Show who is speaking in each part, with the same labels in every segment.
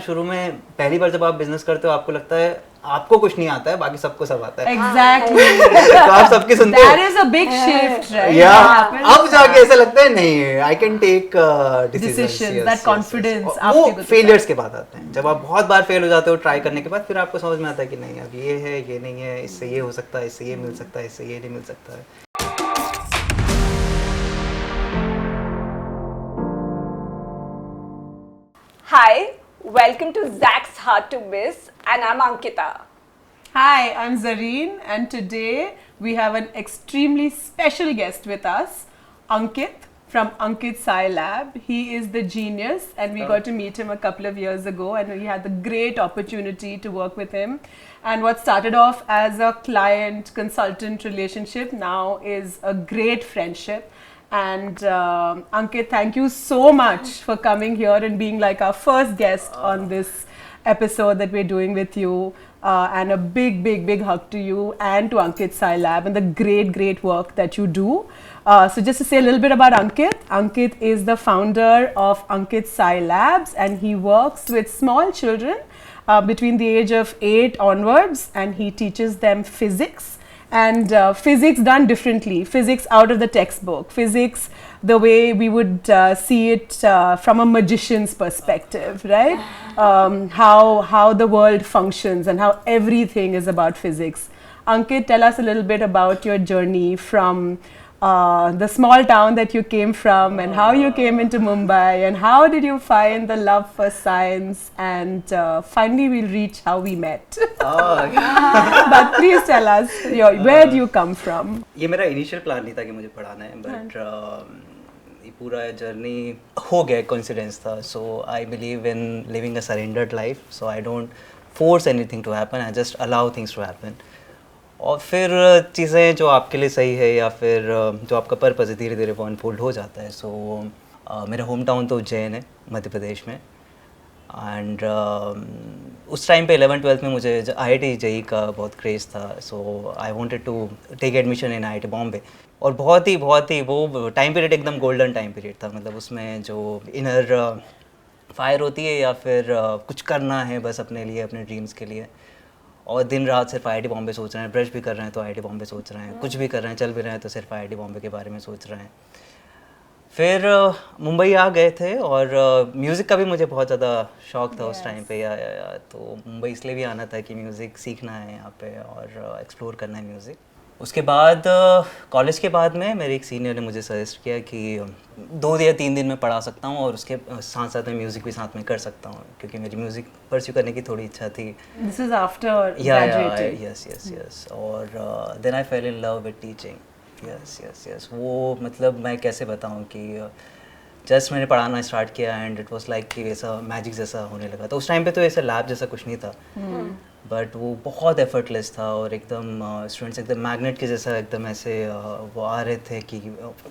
Speaker 1: शुरू में पहली बार जब आप बिजनेस करते हो आपको लगता है आपको कुछ नहीं आता है, बाकी सबको सब आता है।
Speaker 2: Exactly.
Speaker 1: तो आप सबकी सुनते हो।
Speaker 2: That is a big shift, right?
Speaker 1: या
Speaker 2: That happens.
Speaker 1: अब जाके ऐसा लगता है नहीं, I can take
Speaker 2: Decisions, that confidence
Speaker 1: वो
Speaker 2: आपके को
Speaker 1: फेलियर्स के बाद आते हैं। जब आप बहुत बार फेल हो जाते हो ट्राई करने के बाद, फिर आपको समझ में आता है कि नहीं, अब ये है, ये नहीं है, इससे ये हो सकता है, इससे ये मिल सकता है, इससे ये नहीं मिल सकता है।
Speaker 3: Hi, welcome to Zach's Hard to Miss, and I'm Ankita.
Speaker 2: Hi, I'm Zareen, and today we have an extremely special guest with us, Ankit from Ankit Sai Lab. He is the genius, and we got to meet him a couple of years ago, and we had the great opportunity to work with him. And what started off as a client-consultant relationship now is a great friendship. And Ankit, thank you so much for coming here and being like our first guest on this episode that we're doing with you. And a big, big, big hug to you and to Ankit Sai Lab and the great, great work that you do. So just to say a little bit about Ankit, Ankit is the founder of Ankit Sai Labs, and he works with small children between the age of 8 onwards, and he teaches them physics. And physics done differently, physics out of the textbook, physics the way we would see it from a magician's perspective, right? How the world functions and how everything is about physics. Ankit, tell us a little bit about your journey from the small town that you came from and how you came into Mumbai and how did you find the love for science, and finally we'll reach how we met. But please tell us, where do you come from?
Speaker 1: ये मेरा initial plan नहीं था कि मुझे पढ़ाना है, but ये पूरा जर्नी हो गया, कोइंसिडेंस था. So I believe in living a surrendered life, so I don't force anything to happen, I just allow things to happen. और फिर चीज़ें जो आपके लिए सही है या फिर जो आपका पर्पस है, धीरे धीरे वो अनफोल्ड हो जाता है. सो मेरा होम टाउन तो उज्जैन है, मध्य प्रदेश में. एंड उस टाइम पे 11th-12th में मुझे IIT JEE का बहुत क्रेज़ था. So I wanted to take admission in IIT Bombay. और बहुत ही वो टाइम पीरियड एकदम गोल्डन टाइम पीरियड था. मतलब उसमें जो इनर फायर होती है या फिर कुछ करना है बस अपने लिए, अपने ड्रीम्स के लिए, और दिन रात सिर्फ IIT बॉम्बे सोच रहे हैं. ब्रश भी कर रहे हैं तो IIT बॉम्बे सोच रहे हैं, कुछ भी कर रहे हैं, चल भी रहे हैं तो सिर्फ IIT बॉम्बे के बारे में सोच रहे हैं. फिर मुंबई आ गए थे, और म्यूज़िक का भी मुझे बहुत ज़्यादा शौक़ था उस टाइम पे. तो मुंबई इसलिए भी आना था कि म्यूज़िक सीखना है यहाँ पे और एक्सप्लोर करना है म्यूज़िक. उसके बाद कॉलेज के बाद में मेरे एक सीनियर ने मुझे सजेस्ट किया कि 2 या 3 दिन में पढ़ा सकता हूँ और उसके साथ साथ में म्यूज़िक भी साथ में कर सकता हूँ, क्योंकि मेरी म्यूज़िक परस्यू करने की थोड़ी इच्छा थी.
Speaker 2: This is after graduating.
Speaker 1: Yes. और then I fell in love with teaching. Yes. वो मतलब मैं कैसे बताऊँ कि जस्ट मैंने पढ़ाना स्टार्ट किया एंड इट वाज लाइक कि ऐसा मैजिक जैसा होने लगा. तो उस टाइम पे तो ऐसा लैब जैसा कुछ नहीं था, बट वो बहुत एफर्टलेस था और एकदम स्टूडेंट्स एकदम मैग्नेट के जैसा एकदम ऐसे वो आ रहे थे कि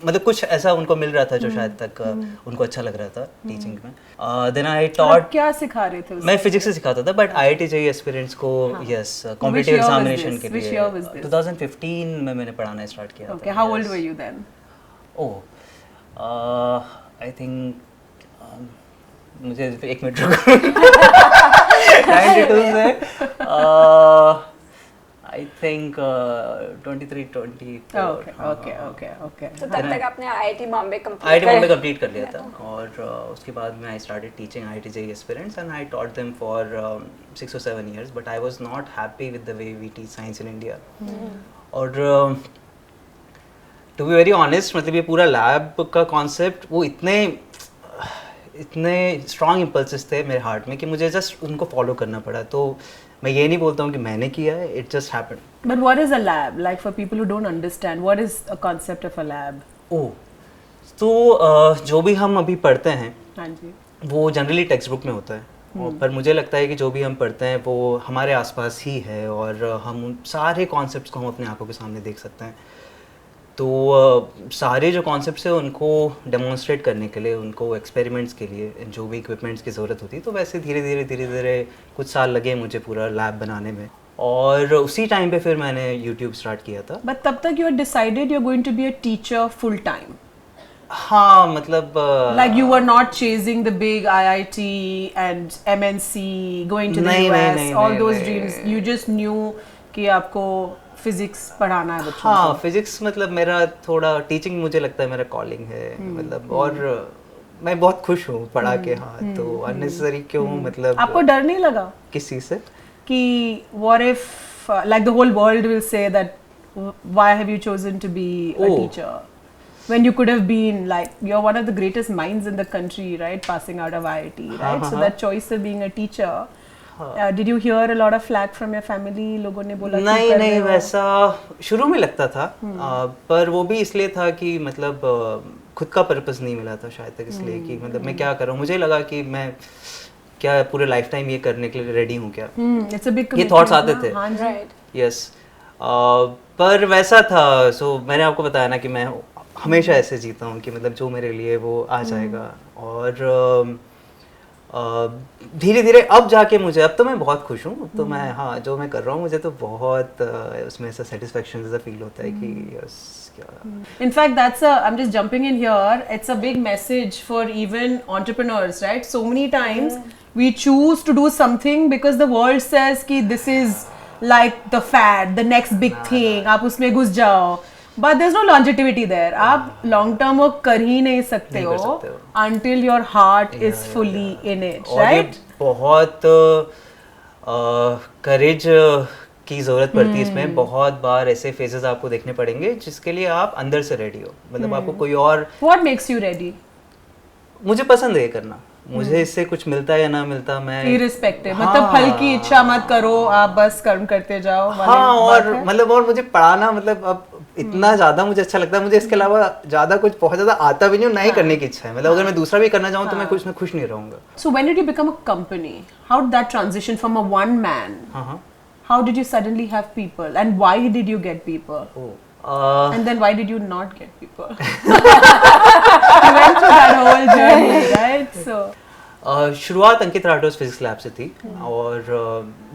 Speaker 1: मतलब कुछ ऐसा उनको मिल रहा था जो शायद तक उनको अच्छा लग रहा था टीचिंग में. Then I taught.
Speaker 2: क्या सिखा रहे थे?
Speaker 1: मैं फिजिक्स से सिखाता था, बट IIT JEE एस्पिरेंट्स को यस कॉम्पिटिटिव एग्जामिनेशन के लिए 2015 में मैंने पढ़ाना स्टार्ट किया था.
Speaker 2: Okay, how old were you then?
Speaker 1: I think मुझे 1 मिनट रुको. 92 से आई थिंक 23-24.
Speaker 2: Okay.
Speaker 3: तो तब तक आपने IIT बॉम्बे
Speaker 1: कंप्लीट कर लिया था. और उसके बाद में I started teaching IIT JEE aspirants and I taught them for 6 or 7 years, but I was not happy with the way we teach science in India. और टू बी वेरी ऑनेस्ट, मतलब ये पूरा लैब का concept वो इतने strong impulses थे मेरे heart में कि मुझे जस्ट उनको फॉलो करना पड़ा. तो मैं ये नहीं बोलता हूँ कि मैंने किया है, it just happened.
Speaker 2: But what is a lab? Like for people who don't understand, what is a concept of a lab?
Speaker 1: तो जो भी हम अभी पढ़ते हैं,
Speaker 2: हाँ जी, वो
Speaker 1: जनरली टेक्स्ट बुक में होता है. पर मुझे लगता है कि जो भी हम पढ़ते हैं वो हमारे आसपास ही है, और हम उन सारे कॉन्सेप्ट्स को हम अपनी आंखों के सामने देख सकते हैं. तो सारे जो कॉन्सेप्ट्स हैं उनको डेमोन्स्ट्रेट करने के लिए, उनको एक्सपेरिमेंट्स के लिए जो भी इक्विपमेंट्स की ज़रूरत होती है, तो वैसे धीरे धीरे कुछ साल लगे मुझे पूरा लैब बनाने में. और उसी टाइम पे फिर मैंने YouTube स्टार्ट किया था.
Speaker 2: बट तब तक you had decided you are going to be a teacher full time?
Speaker 1: हाँ मतलब
Speaker 2: Like you were not chasing the big IIT and MNC, going to the
Speaker 1: नहीं,
Speaker 2: US,
Speaker 1: नहीं,
Speaker 2: all
Speaker 1: नहीं,
Speaker 2: those
Speaker 1: नहीं।
Speaker 2: dreams. You just knew कि आपको physics पढ़ाना है बच्चों
Speaker 1: हाँ
Speaker 2: को.
Speaker 1: फिजिक्स मतलब मेरा थोड़ा टीचिंग मुझे लगता है मेरा कॉलिंग है मतलब और मैं बहुत खुश हूँ पढ़ा के हाँ तो अननेसेसरी क्यों मतलब
Speaker 2: आपको डर नहीं लगा
Speaker 1: किस चीज़ से
Speaker 2: कि what if like the whole world will say that why have you chosen to be a
Speaker 1: Oh.
Speaker 2: teacher when you could have been like you're one of the greatest minds in the country, right, passing out of IIT, right? So that choice of being a teacher, did you hear a lot of flack from your family? लोगों ने बोला क्यों
Speaker 1: नहीं
Speaker 2: कर रहे
Speaker 1: नहीं
Speaker 2: हो?
Speaker 1: वैसा शुरू में लगता था पर वो भी इसलिए था कि मतलब खुद का पर्पस नहीं मिला था शायद तक इसलिए कि मतलब मैं क्या कर रहा हूँ मुझे लगा कि मैं क्या पूरे लाइफ टाइम ये करने के लिए रेडी हूँ क्या
Speaker 2: It's a big
Speaker 1: ये थॉट्स
Speaker 2: commitment
Speaker 1: आते
Speaker 2: ना?
Speaker 1: थे
Speaker 2: हाँ जी.
Speaker 3: Right.
Speaker 1: यस पर वैसा था सो मैंने आपको बताया ना कि मैं हमेशा ऐसे जीता हूँ कि मतलब जो मेरे लिए वो आ जाएगा और धीरे धीरे अब जाके मुझे अब तो मैं बहुत खुश हूँ अब तो मैं हाँ जो मैं कर रहा हूँ मुझे तो बहुत उसमें ऐसा सेटिस्फेक्शन जैसा फील होता है कि yes
Speaker 2: In fact, I'm just jumping in here. It's a big message for even entrepreneurs, right? So many times we choose to do something because the world says कि this is like the fad, the next big thing. आप उसमें घुस जाओ. But there's no longevity there. आप long term वो कर ही नहीं सकते
Speaker 1: नहीं कर
Speaker 2: हो
Speaker 1: सकते हो।
Speaker 2: until your heart is fully in it,
Speaker 1: और ये
Speaker 2: right?
Speaker 1: बहुत करेज की ज़रूरत पड़ती है इसमें बहुत बार ऐसे फेजेस आपको देखने पड़ेंगे जिसके लिए आप अंदर से रेडी हो मतलब आपको कोई और
Speaker 2: What makes you ready?
Speaker 1: मुझे पसंद है ये करना मुझे इससे कुछ मिलता है या ना मिलता मैं
Speaker 2: Irrespective.
Speaker 1: हाँ,
Speaker 2: मतलब फल की इच्छा मत करो, आप बस कर्म करते जाओ. वाली
Speaker 1: हाँ
Speaker 2: बात
Speaker 1: और
Speaker 2: है.
Speaker 1: मतलब और मुझे पढ़ाना मतलब अब इतना ज़्यादा मुझे अच्छा लगता है मुझे इसके अलावा ज़्यादा कुछ बहुत ज़्यादा आता भी नहीं और ना ही करने की इच्छा है मतलब अगर मैं दूसरा भी करना चाहूँ तो मैं कुछ में खुश नहीं रहूँगा
Speaker 2: So when did you become a company? How did that transition from a one man?
Speaker 1: हाँ हाँ
Speaker 2: How did you suddenly have people? And why did you get people? And then why did you not get people? You went through that whole journey, right? So
Speaker 1: शुरुआत अंकित Rathore physics lab से थी और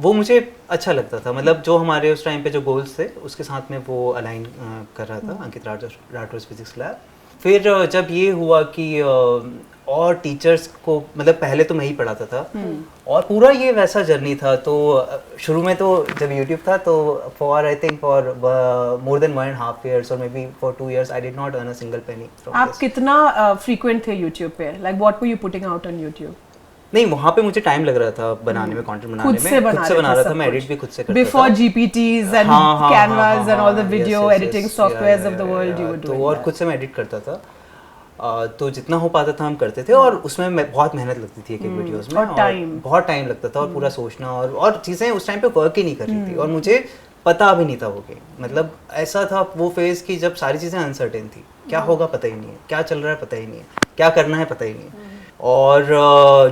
Speaker 1: वो मुझे अच्छा लगता था मतलब जो हमारे उस टाइम पे जो गोल्स थे उसके साथ में वो अलाइन कर रहा था अंकित राठौर फिजिक्स लैब फिर जब ये हुआ कि और टीचर्स को मतलब पहले तो मैं ही पढ़ाता था और पूरा ये वैसा जर्नी था तो शुरू में तो जब यूट्यूब था तो for I think for more than 1.5 years और may be for 2 years I did not earn a single penny
Speaker 2: आप कितना frequent थे YouTube पे? Like what were you putting out on YouTube?
Speaker 1: नहीं वहाँ पे मुझे टाइम लग रहा था बनाने में कंटेंट बनाने में खुद से बना रहा था मैं एडिट भी खुद से करता था
Speaker 2: Before GPTs and Canvas and all the video editing softwares of the world you were doing.
Speaker 1: तो और खुद से मैं एडिट करता था तो जितना हो पाता था हम करते थे और उसमें बहुत मेहनत लगती थी एक एक वीडियोस में
Speaker 2: और time.
Speaker 1: बहुत टाइम लगता था और पूरा सोचना और चीज़ें उस टाइम पे वर्क ही नहीं कर रही थी और मुझे पता भी नहीं था वो गेम मतलब ऐसा था वो फेज़ कि जब सारी चीज़ें अनसर्टेन थी क्या होगा पता ही नहीं है क्या चल रहा है पता ही नहीं है क्या करना है पता ही नहीं है और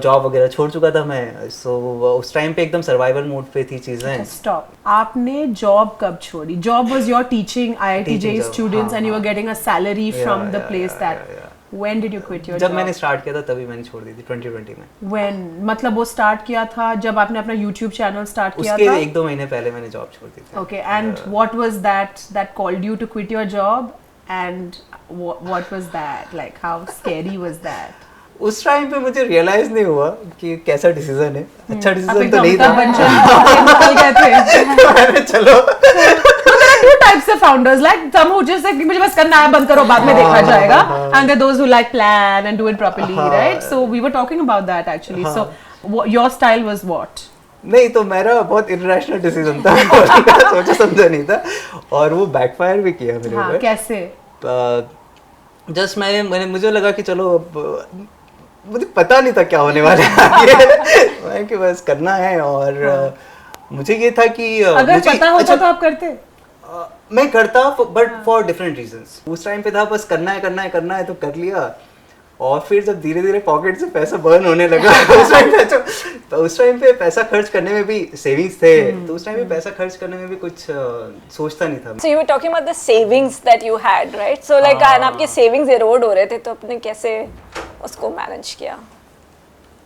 Speaker 1: जॉब वगैरह छोड़ चुका था मैं सो उस टाइम पे एकदम सर्वाइवल मोड पे थी चीज़ें
Speaker 2: Stop. आपने जॉब कब छोड़ी? Job was your teaching IIT
Speaker 1: Teaching
Speaker 2: JEE
Speaker 1: job,
Speaker 2: students
Speaker 1: हाँ,
Speaker 2: and you were getting a salary from the
Speaker 1: yeah,
Speaker 2: place
Speaker 1: yeah,
Speaker 2: that.
Speaker 1: yeah.
Speaker 2: When did you quit your
Speaker 1: जब
Speaker 2: job?
Speaker 1: मैंने start किया था तभी मैंने छोड़ दी थी 2020 में
Speaker 2: When? मतलब वो स्टार्ट किया था जब आपने अपना YouTube चैनल स्टार्ट किया
Speaker 1: उसके
Speaker 2: था?
Speaker 1: 1-2 महीने पहले मैंने जॉब छोड़ दी थी
Speaker 2: Okay, and what was that called you to quit your job? And what was that? Like how scary was that?
Speaker 1: उस टाइम पे मुझे रियलाइज नहीं हुआ कि कैसा डिसीजन है अच्छा
Speaker 2: आप
Speaker 1: डिसीजन तो
Speaker 2: एकदम
Speaker 1: नहीं था
Speaker 2: अमिताभ बच्चन निकल गए थे.
Speaker 1: मैंने चलो
Speaker 2: Two types of founders, like some who just like मुझे बस करना है बंद करो बाद में देखा जाएगा, and there are those who like plan and do it properly, right? So we were talking about that actually. So your style was what?
Speaker 1: नहीं तो मेरा बहुत इररेशनल डिसीजन था सोचा समझा नहीं था और वो बैकफायर भी किया मेरे
Speaker 2: हाँ
Speaker 1: ऊपर
Speaker 2: कैसे?
Speaker 1: जस्ट मैंने मुझे लगा कि चलो अब मुझे पता नहीं था क्या होने वाला है मैं कि बस करना है और मुझे ये था कि
Speaker 2: अगर
Speaker 1: मुझे
Speaker 2: पता होता तो आप करते?
Speaker 1: मैं करता बट फॉर डिफरेंट रीजंस उस टाइम पे था बस करना है तो कर लिया और फिर जब धीरे धीरे पॉकेट से पैसा बर्न होने लगा उस टाइम पे पैसा खर्च करने में भी सेविंग्स थे तो उस टाइम पे पैसा खर्च करने में भी कुछ सोचता नहीं था
Speaker 3: So you were talking about the savings that you had, right? So like आपके savings erode हो रहे थे तो आपने कैसे उसको मैनेज किया?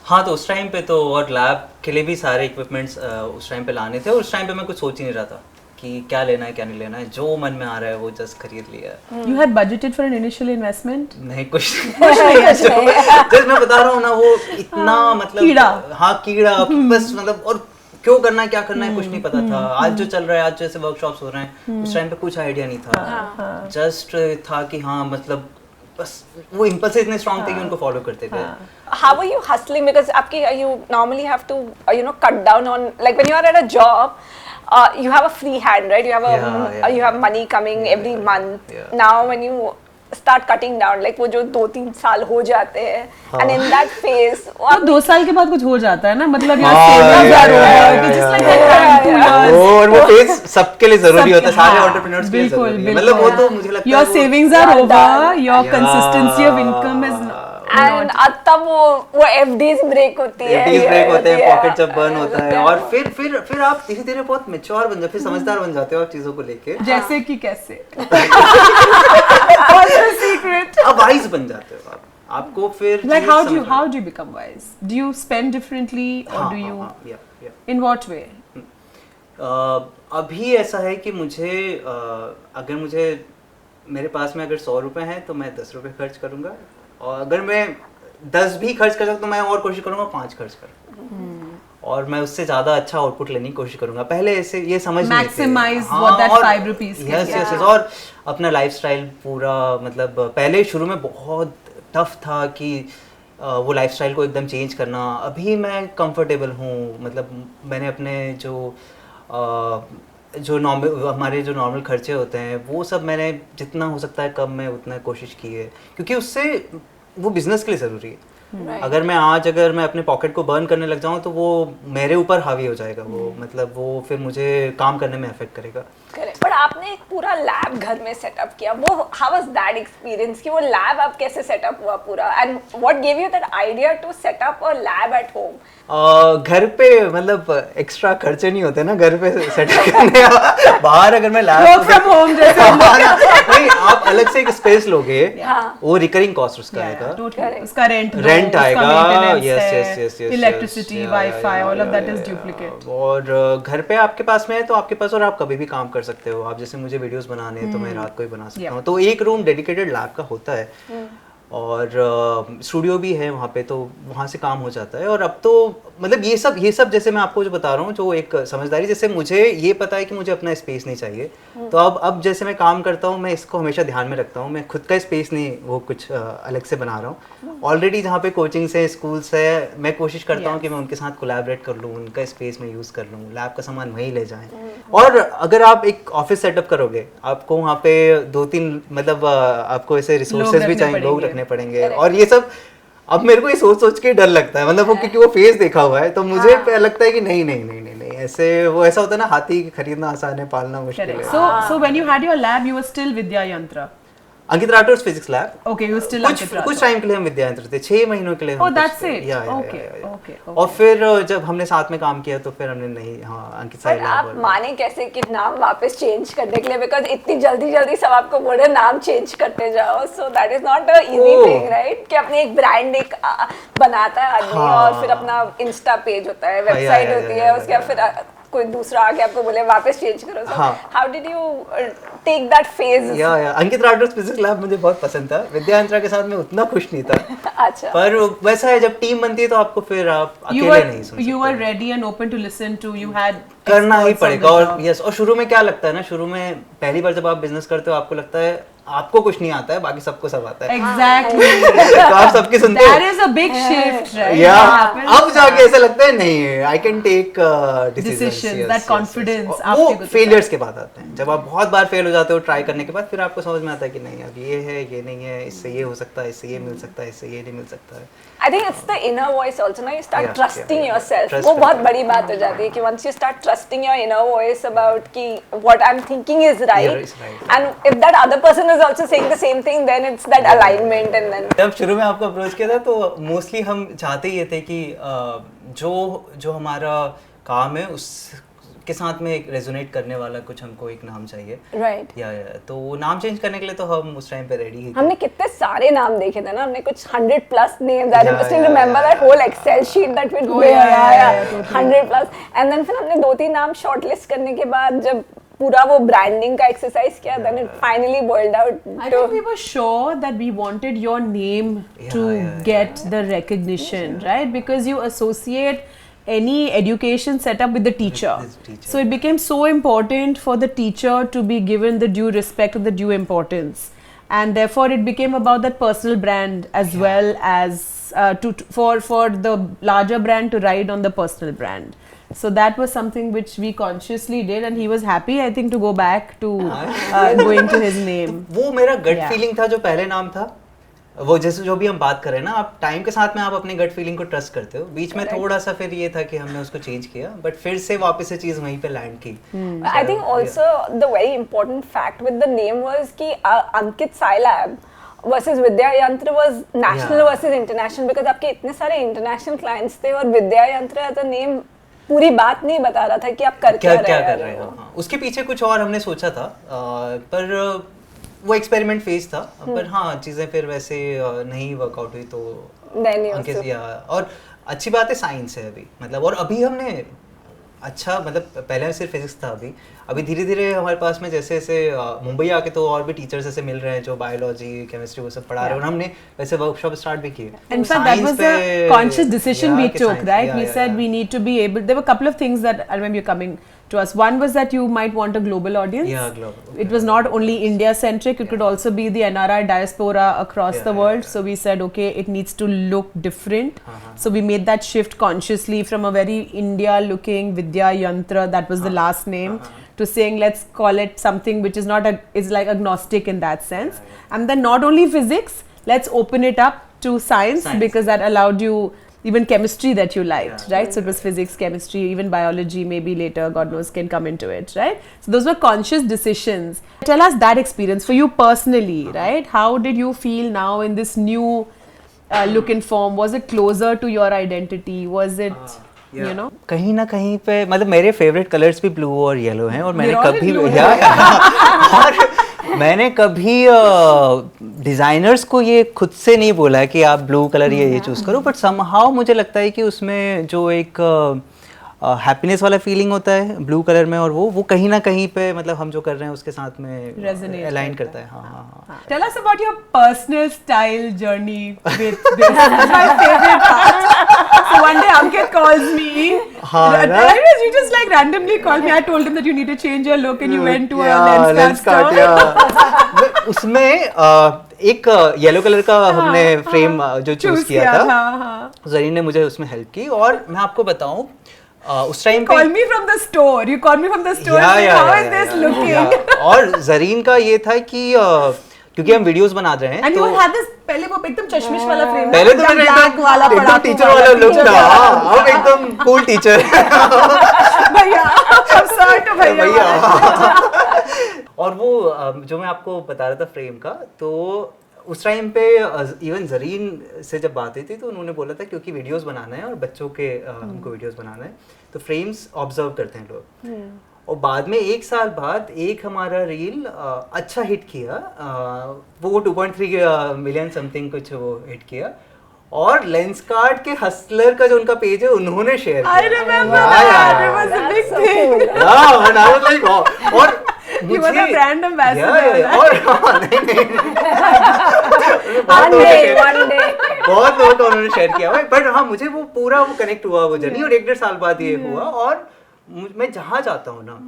Speaker 1: हाँ तो उस टाइम पे तो और लैब के लिए भी सारे इक्विपमेंट्स उस टाइम पे लाने थे और उस टाइम पे मैं कुछ सोच ही नहीं रहा था कि क्या लेना है क्या नहीं लेना है, जो मन में आ रहा है वो जस्ट खरीद लिया।
Speaker 2: You had budgeted for an initial investment?
Speaker 1: नहीं कुछ नहीं है, जस्ट मैं बता रहा हूँ ना, वो इतना मतलब
Speaker 2: कीड़ा।
Speaker 1: हाँ कीड़ा बस, मतलब और क्यों करना है क्या करना है कुछ नहीं पता था। आज जो चल रहा है, आज जैसे वर्कशॉप्स हो रहे हैं, उस टाइम पे कुछ आइडिया नहीं था, जस्ट था कि हाँ मतलब बस वो इम्पल्स इतने स्ट्रांग थे कि उनको फॉलो करते थे।
Speaker 3: How are you hustling? Because आपकी you normally have to cut down on, like when you are at a job, you have a free hand, right? You have you have money coming every month.
Speaker 1: Yeah.
Speaker 3: Now when you start cutting down, like वो जो 2-3 साल हो जाते हैं, and in that phase,
Speaker 2: तो 2 साल के बाद कुछ हो जाता है ना, मतलब यार
Speaker 1: हाँ,
Speaker 2: savings are over,
Speaker 1: yeah,
Speaker 2: just
Speaker 1: yeah,
Speaker 2: like
Speaker 1: yeah,
Speaker 2: that 2 years.
Speaker 1: और वो फेज सबके लिए जरूरी
Speaker 2: सबके-
Speaker 1: होता है, सारे
Speaker 2: हाँ,
Speaker 1: एंटरप्रेन्योर्स के लिए
Speaker 2: बिल्कुल,
Speaker 1: जरूरी है।
Speaker 2: बिल्कुल।
Speaker 1: मतलब वो तो मुझे लगता है
Speaker 2: Your
Speaker 1: वो-
Speaker 2: savings are
Speaker 3: Yeah,
Speaker 2: over,
Speaker 3: done.
Speaker 2: your
Speaker 1: Yeah.
Speaker 2: consistency of income is
Speaker 3: and तब वो FDs break होती है,
Speaker 1: FDs ब्रेक होते हैं,
Speaker 3: yeah.
Speaker 1: पॉकेट जब बर्न होता है, और फिर आप धीरे धीरे बहुत मैच्योर बन जाते, फिर समझदार बन जाते हो आप चीजों को लेके,
Speaker 2: जैसे कि कैसे? What's the secret?
Speaker 1: आप वाइज बन जाते हो आपको फिर
Speaker 2: Like
Speaker 1: चीजें
Speaker 2: how do you
Speaker 1: समझ
Speaker 2: become wise? Do you spend differently or
Speaker 1: हाँ,
Speaker 2: do
Speaker 1: हाँ,
Speaker 2: you
Speaker 1: हाँ, yeah.
Speaker 2: in what way?
Speaker 1: अभी ऐसा है कि मुझे अगर मुझे मेरे पास में अगर 100 रुपए हैं तो मैं 10 रुपए खर्च करूंगा, और अगर मैं 10 भी खर्च कर सकता तो मैं और कोशिश करूंगा 5 खर्च करूंगा, और मैं उससे ज्यादा अच्छा आउटपुट लेने की कोशिश करूंगा। पहले ऐसे ये समझ नहीं थी।
Speaker 2: Maximize
Speaker 1: हाँ,
Speaker 2: what that
Speaker 1: और
Speaker 2: 5 rupees can
Speaker 1: yes,
Speaker 2: get.
Speaker 1: yes, yes, और अपना लाइफस्टाइल पूरा, मतलब पहले शुरू में बहुत टफ था कि वो लाइफस्टाइल को एकदम चेंज करना। अभी मैं कंफर्टेबल हूँ, मतलब मैंने अपने जो नॉर्मल हमारे जो नॉर्मल खर्चे होते हैं वो सब मैंने जितना हो सकता है कम में उतना कोशिश की है, क्योंकि उससे वो बिजनेस के लिए ज़रूरी है।
Speaker 3: Right.
Speaker 1: अगर मैं अपने पॉकेट को बर्न करने लग जाऊँ तो वो मेरे ऊपर हावी हो जाएगा, वो मतलब वो फिर मुझे काम करने में अफेक्ट करेगा।
Speaker 3: Correct. बट आपने एक पूरा लैब घर में सेटअप किया, वो हाउ वाज दैट एक्सपीरियंस कि वो लैब आप कैसे सेटअप हुआ पूरा, and what give you that idea to set up a lab at home?
Speaker 1: घर पे मतलब एक्स्ट्रा खर्चे नहीं होते ना घर पे सेटअप करने। बाहर अगर मैं लैब
Speaker 2: Work from home जैसे
Speaker 1: नहीं, आप अलग से एक स्पेस लोगे,
Speaker 3: हाँ।
Speaker 1: वो रिकरिंग कॉस्ट उसका
Speaker 2: Yeah,
Speaker 1: आएगा,
Speaker 2: yeah, totally.
Speaker 3: Correct.
Speaker 2: उसका रेंट
Speaker 1: आएगा, yes,
Speaker 2: yes,
Speaker 1: yes, yes,
Speaker 2: electricity,
Speaker 1: yes,
Speaker 2: Wi-Fi,
Speaker 1: yeah,
Speaker 2: all of that
Speaker 1: yeah,
Speaker 2: is
Speaker 1: yeah.
Speaker 2: duplicate.
Speaker 1: और घर पे आपके पास में है तो आपके पास, और आप कभी भी काम कर सकते हो। आप जैसे मुझे वीडियोस बनाने हैं तो मैं रात को ही बना सकता हूँ, तो एक रूम डेडिकेटेड लैब का होता है, और स्टूडियो भी है वहाँ पे, तो वहाँ से काम हो जाता है। और अब तो मतलब ये सब जैसे मैं आपको जो बता रहा हूँ, जो एक समझदारी, जैसे मुझे ये पता है कि मुझे अपना स्पेस नहीं चाहिए, तो अब जैसे मैं काम करता हूँ मैं इसको हमेशा ध्यान में रखता हूँ, मैं खुद का स्पेस नहीं वो कुछ अलग से बना रहा हूँ। ऑलरेडी जहाँ पे कोचिंग्स है, स्कूल्स है, मैं कोशिश करता हूँ कि मैं उनके साथ कोलैबोरेट कर लूँ, उनका स्पेस में यूज़ कर लूँ, लैब का सामान वहीं ले जाएँ। और अगर आप एक ऑफिस सेटअप करोगे, आपको वहाँ पे 2-3 मतलब आपको ऐसे रिसोर्सेज भी चाहिए, लोग रखने पड़ेंगे, और ये सब अब मेरे को ये सोच के डर लगता है, मतलब वो क्योंकि वो फेस देखा हुआ है, तो मुझे लगता है कि नहीं ऐसे वो ऐसा होता है ना, हाथी खरीदना आसान है, पालना मुश्किल है।
Speaker 2: So when you had your lab, you were still Vidya Yantra.
Speaker 1: Ankit Rathore physics lab,
Speaker 2: Okay, you were still Ankit
Speaker 1: कुछ
Speaker 2: Rathod.
Speaker 1: टाइम के लिए हम विद्यायंत्र थे, 6 महीनों के लिए हम
Speaker 2: Oh,
Speaker 1: कुछ
Speaker 2: that's
Speaker 1: थे।
Speaker 2: it.
Speaker 1: या,
Speaker 2: Okay.
Speaker 1: और फिर जब हमने साथ में काम किया तो फिर हमने नहीं, हाँ अंकित साई
Speaker 3: बट
Speaker 1: लैब
Speaker 3: आप
Speaker 1: और
Speaker 3: माने कैसे कि नाम वापस चेंज करने के लिए, बिकॉज इतनी जल्दी सब आपको बोले नाम चेंज करते जाओ, so that is not a easy
Speaker 1: Oh.
Speaker 3: Thing, right? कि अपने एक ब्रांड एक बनाता है आदमी,
Speaker 1: हाँ।
Speaker 3: और फिर अपना इंस्टा पेज होता है,
Speaker 1: हाँ,
Speaker 3: वेबसाइट
Speaker 1: या,
Speaker 3: होती
Speaker 1: या,
Speaker 3: है,
Speaker 1: या,
Speaker 3: उसके
Speaker 1: या,
Speaker 3: बाद फिर कोई दूसरा आके आपको बोले वापस चेंज करो, सो
Speaker 1: हाँ।
Speaker 3: How did you take that phase?
Speaker 1: या अंकित राठौर फिजिक्स लैब मुझे बहुत पसंद था, विद्यायंत्रा के साथ मैं उतना खुश नहीं था।
Speaker 3: अच्छा,
Speaker 1: पर वैसा है जब टीम बनती है तो आपको फिर आप
Speaker 2: You
Speaker 1: अकेले नहीं सुन
Speaker 2: were
Speaker 1: सकते,
Speaker 2: ready and open to listen to. You had
Speaker 1: करना ही
Speaker 2: experts on
Speaker 1: पड़ेगा।
Speaker 2: the
Speaker 1: और
Speaker 2: job.
Speaker 1: यस, और शुरू में क्या लगता है ना, शुरू में पहली बार जब आप बिजनेस करते हो आपको लगता है आपको कुछ नहीं आता है, बाकी सबको सब आता है,
Speaker 2: Exactly.
Speaker 1: तो आप सबकी सुनते हो।
Speaker 2: That is a big shift, right?
Speaker 1: या
Speaker 2: That happens.
Speaker 1: अब जाके ऐसा लगता है नहीं, I can take
Speaker 2: Decisions, that confidence
Speaker 1: वो
Speaker 2: आपके को
Speaker 1: फेलियर्स के बाद आते हैं, जब आप बहुत बार फेल हो जाते हो ट्राई करने के बाद, फिर आपको समझ में आता है कि नहीं अब ये है, ये नहीं है, इससे ये हो सकता है, इससे ये मिल सकता है, इससे ये नहीं मिल सकता है।
Speaker 3: I think it's the inner voice also ना, you start
Speaker 1: Yeah,
Speaker 3: trusting
Speaker 1: yeah.
Speaker 3: Yourself,
Speaker 1: Trust
Speaker 3: वो बहुत
Speaker 1: करते
Speaker 3: बड़ी बात हो जाती है कि once you start trusting your inner voice about कि what I am thinking is right,
Speaker 1: is right.
Speaker 3: And if that other person is also saying the same thing, then it's that alignment, and then
Speaker 1: जब शुरू में आपको approach किया था तो mostly हम चाहते ये थे कि जो हमारा काम है उसके साथ में एक रेजोनेट करने वाला कुछ हमको एक नाम चाहिए,
Speaker 3: राइट?
Speaker 1: या तो वो नाम चेंज करने के लिए तो हम उस टाइम पे रेडी ही थे।
Speaker 3: हमने कितने सारे नाम देखे थे ना, हमने कुछ 100+ names, I
Speaker 1: Yeah,
Speaker 3: still
Speaker 1: yeah,
Speaker 3: remember
Speaker 1: yeah,
Speaker 3: that whole excel sheet that we
Speaker 2: Oh, yeah, totally.
Speaker 3: 100+, and then फिर हमने 2-3 नाम शॉर्टलिस्ट करने के बाद जब पूरा वो branding का exercise किया, then it finally boiled out
Speaker 2: I
Speaker 3: to.
Speaker 2: think we were sure that we wanted your name to get the recognition, right? Because you associate any education setup with the teacher. So it became so important for the teacher to be given the due respect and the due importance. And therefore it became about that personal brand as well as for the larger brand to ride on the personal brand. So that was something which we consciously did, and he was happy, I think, to go back to going to his name.
Speaker 1: वो मेरा gut feeling था जो पहले नाम था, वो जैसे जो भी हम बात कर रहे हैं ना, आप टाइम के साथ में आप अपनी गट फीलिंग को ट्रस्ट करते हो. बीच में थोड़ा सा फिर ये था कि हमने उसको चेंज किया, बट फिर से वापस से चीज वहीं पे लैंड की.
Speaker 3: I think also the very important fact with the name was कि Ankit Sai Lab versus Vidya Yantra was national versus international, because आपके इतने सारे international clients थे और Vidya Yantra as a name पूरी बात नहीं बता रहा था कि आप कर क्या रहे हैं.
Speaker 1: उसके पीछे कुछ और हमने सोचा था, पर वो एक्सपेरिमेंट फेज था. पर हाँ, चीजें फिर वैसे नहीं वर्कआउट हुई, तो और अच्छी बात है साइंस है अभी, मतलब. और अभी हमने अच्छा, मतलब पहले सिर्फ फिजिक्स था, अभी धीरे धीरे हमारे पास में जैसे जैसे मुंबई आके तो और भी टीचर्स ऐसे मिल रहे हैं जो बायोलॉजी केमिस्ट्री वो सब पढ़ा रहे हैं, और हमने वैसे वर्कशॉप स्टार्ट भी किए.
Speaker 2: In fact, that was the conscious decision we took, right? We said we need to be able. There were a couple of things that I remember you coming to us. One was that you might want a global audience.
Speaker 1: Yeah, global.
Speaker 2: It was not only India centric, it could also be the NRI diaspora across the world. So we said, okay, it needs to look different. So we made that shift consciously from a very India looking Vidya Yantra, that was the last name, to saying let's call it something which is not is like agnostic in that sense. And then not only physics, let's open it up to science. Because that allowed you even chemistry that you liked, right? So it was physics, chemistry, even biology, maybe later, God knows, can come into it, right? So those were conscious decisions. Tell us that experience for you personally, right? How did you feel now in this new look and form? Was it closer to your identity? Was it, you know?
Speaker 1: कहीं ना कहीं पे, मतलब मेरे favourite colours भी blue और yellow हैं, और मैंने
Speaker 2: They're all
Speaker 1: कभी
Speaker 2: blue.
Speaker 1: और मैंने कभी डिज़ाइनर्स को ये खुद से नहीं बोला कि आप ब्लू कलर ये चूज़ करो, बट समहाउ मुझे लगता है कि उसमें जो एक हैप्पीनेस वाला फीलिंग होता है ब्लू कलर में, और वो कहीं ना कहीं पे, मतलब हम जो कर रहे हैं उसके साथ में अलाइन करता है. हाँ.
Speaker 2: Tell us about your personal style journey with this. That's my favorite part. So one day Ankit calls me. You just like randomly called me. I told him that you need to change your look, and you went to a Lenskart store.
Speaker 1: उसमें एक yellow colour का हमने frame जो choose किया था, जरीन ने मुझे उसमें हेल्प की. और मैं आपको बताऊं, उस टाइम पे
Speaker 2: call me from the store. You called me from the store. How is this looking?
Speaker 1: और जरीन का ये था कि क्योंकि हम वीडियोस बना रहे हैं,
Speaker 2: and you had this पहले वो एकदम चश्मिश वाला फ्रेम,
Speaker 1: पहले तो मैंने एकदम टीचर वाला लुक था, अब एकदम कूल टीचर
Speaker 2: भैया, भैया.
Speaker 1: और वो जो मैं आपको बता रहा था फ्रेम का, तो उस टाइम पे इवन जरीन से जब बात हुई थी तो उन्होंने बोला था क्योंकि वीडियोस बनाना है और बच्चों के हमको वीडियोस बनाना है, तो फ्रेम्स ऑब्जर्व करते हैं लोग. और बाद में 1 साल बाद एक हमारा रील अच्छा हिट किया, वो 2.3 मिलियन समथिंग कुछ वो हिट किया, और लेंसकार्ट के हसलर का जो उनका पेज है उन्होंने शेयर किया.
Speaker 2: I remember that. It was a big thing.
Speaker 1: and I was like, wow. और
Speaker 2: You were the brand ambassador.
Speaker 1: और
Speaker 3: One day.
Speaker 1: बहुत लोगों को उन्होंने शेयर किया हुआ, बट हाँ मुझे वो पूरा वो कनेक्ट हुआ वो जर्नी, और 1-1.5 साल बाद ये हुआ. और मैं जहाँ जाता हूँ ना,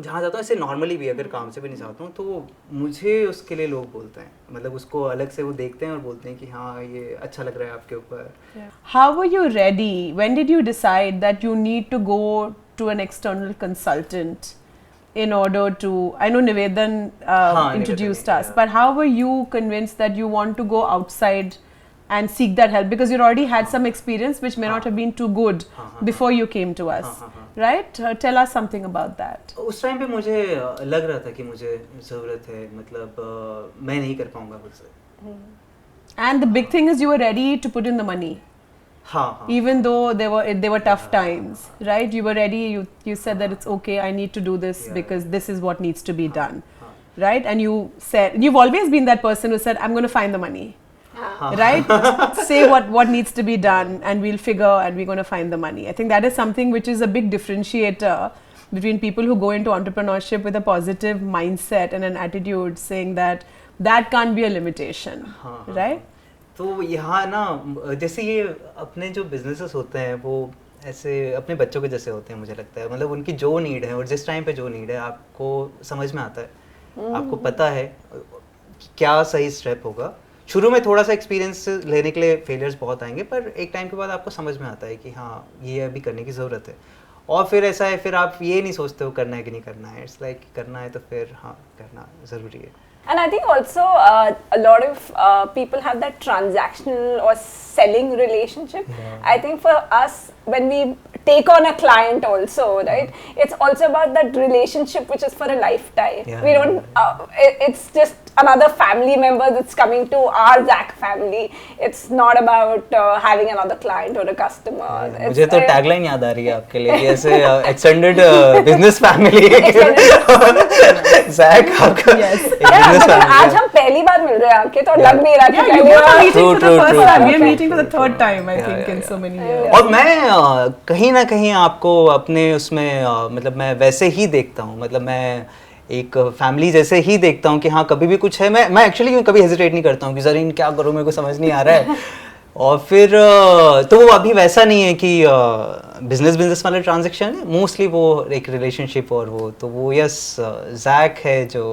Speaker 1: जहाँ जाता हूँ ऐसे नॉर्मली भी, अगर काम से भी नहीं जाता हूँ, तो मुझे उसके लिए लोग बोलते हैं, मतलब उसको अलग से वो देखते हैं और बोलते हैं कि हाँ ये अच्छा लग रहा है आपके ऊपर.
Speaker 2: How were you ready? When did you decide that you need to go to an external consultant in order to, I know Nivedan introduced us, but how were you convinced that you want to go outside and seek that help, because you already had some experience which may not have been too good before you came to us, right? Tell us something about that.
Speaker 1: उस time पे मुझे लग रहा था कि मुझे ज़रूरत है, मतलब मैं नहीं कर पाऊंगा खुद से.
Speaker 2: And the big thing is you were ready to put in the money. Even though they were tough times, right? You were ready. You said that it's okay. I need to do this because this is what needs to be done, right? And you said, you've always been that person who said, I'm going to find the money, right? Say what needs to be done, and we'll figure, and we're going to find the money. I think that is something which is a big differentiator between people who go into entrepreneurship with a positive mindset and an attitude, saying that that can't be a limitation, right?
Speaker 1: तो यहाँ ना जैसे ये अपने जो businesses होते हैं वो ऐसे अपने बच्चों के जैसे होते हैं मुझे लगता है, मतलब उनकी जो नीड है और जिस टाइम पे जो नीड है आपको समझ में आता है, आपको पता है कि क्या सही स्टेप होगा। शुरू में थोड़ा सा एक्सपीरियंस लेने के लिए फेलियर्स बहुत आएंगे, पर एक टाइम के बाद आपको समझ में आता है कि हाँ ये अभी करने की ज़रूरत है, और फिर ऐसा है फिर आप ये नहीं सोचते हो करना है कि नहीं करना है, इट्स लाइक करना है तो फिर हाँ करना ज़रूरी है।
Speaker 3: And I think also a lot of people have that transactional or selling relationship.
Speaker 1: Yeah.
Speaker 3: I think for us, when we take on a client also, right, it's also about that relationship which is for a lifetime.
Speaker 1: Yeah.
Speaker 3: We don't, it's just another family member that's coming to our Zach family. It's not about having another client or a customer.
Speaker 1: Yeah. मुझे तो tagline याद आ रही है आपके लिए कि ऐसे extended business family Zac आपका
Speaker 3: Yeah, आज हम पहली बार मिल रहे हैं आपके, तो लग नहीं रहा कि
Speaker 2: Yeah, you
Speaker 3: पहली
Speaker 2: both are
Speaker 3: bar.
Speaker 2: meeting for the first
Speaker 1: True.
Speaker 2: time. We are meeting for the third time, I think, in so many years.
Speaker 1: और मैं कहीं ना कहीं आपको अपने उसमें मतलब मैं वैसे ही देखता हूँ, मतलब मैं एक फैमिली जैसे ही देखता हूँ कि हाँ कभी भी कुछ है, मैं एक्चुअली कभी हेजिटेट नहीं करता हूँ कि ज़रीन क्या करूँ मेरे को समझ नहीं आ रहा है और फिर तो वो अभी वैसा नहीं है कि बिजनेस वाला ट्रांजेक्शन है, मोस्टली वो एक रिलेशनशिप और वो तो वो यस ज़ैक है जो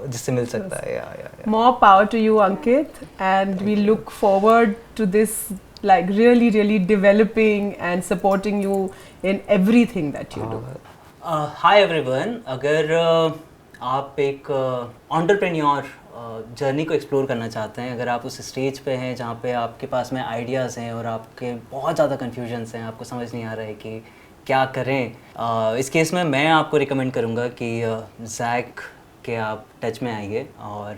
Speaker 1: जिससे मिल सकता है। या
Speaker 2: More power to you, Ankit, and we look forward to this, like really developing and supporting you in everything that you do.
Speaker 1: Hi everyone, अगर आप एक एंटरप्रेन्योर जर्नी को एक्सप्लोर करना चाहते हैं, अगर आप उस स्टेज पे हैं जहाँ पे आपके पास में आइडियाज़ हैं और आपके बहुत ज़्यादा कन्फ्यूजन्स हैं, आपको समझ नहीं आ रहा है कि क्या करें, इस केस में मैं आपको रिकमेंड करूँगा कि ज़ैक के आप टच में आइए। और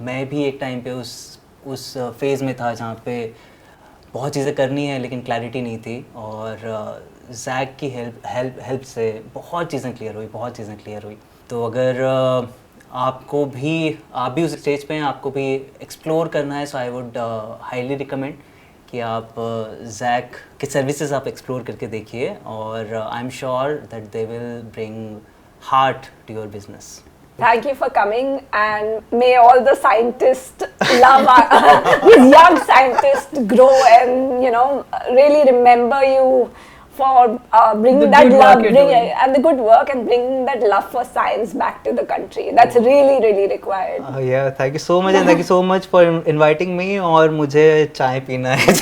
Speaker 1: मैं भी एक टाइम पे उस फेज़ में था जहाँ पे बहुत चीज़ें करनी है लेकिन क्लैरिटी नहीं थी, और ज़ैक की हेल्प से बहुत चीज़ें क्लियर हुई। तो अगर आप भी उस स्टेज पे हैं, आपको भी एक्सप्लोर करना है, सो आई वुड हाईली रिकमेंड कि आप ज़ैक के सर्विसेज आप एक्सप्लोर करके देखिए, और I am sure that they will bring heart to your business.
Speaker 3: Thank you for coming, and may all the scientists love these young scientists grow and really remember you for bringing that love, and the good work, and bringing that love for science back to the country. That's really required.
Speaker 1: Yeah, thank you so much, and thank you so much for inviting me. और मुझे चाय पीना है।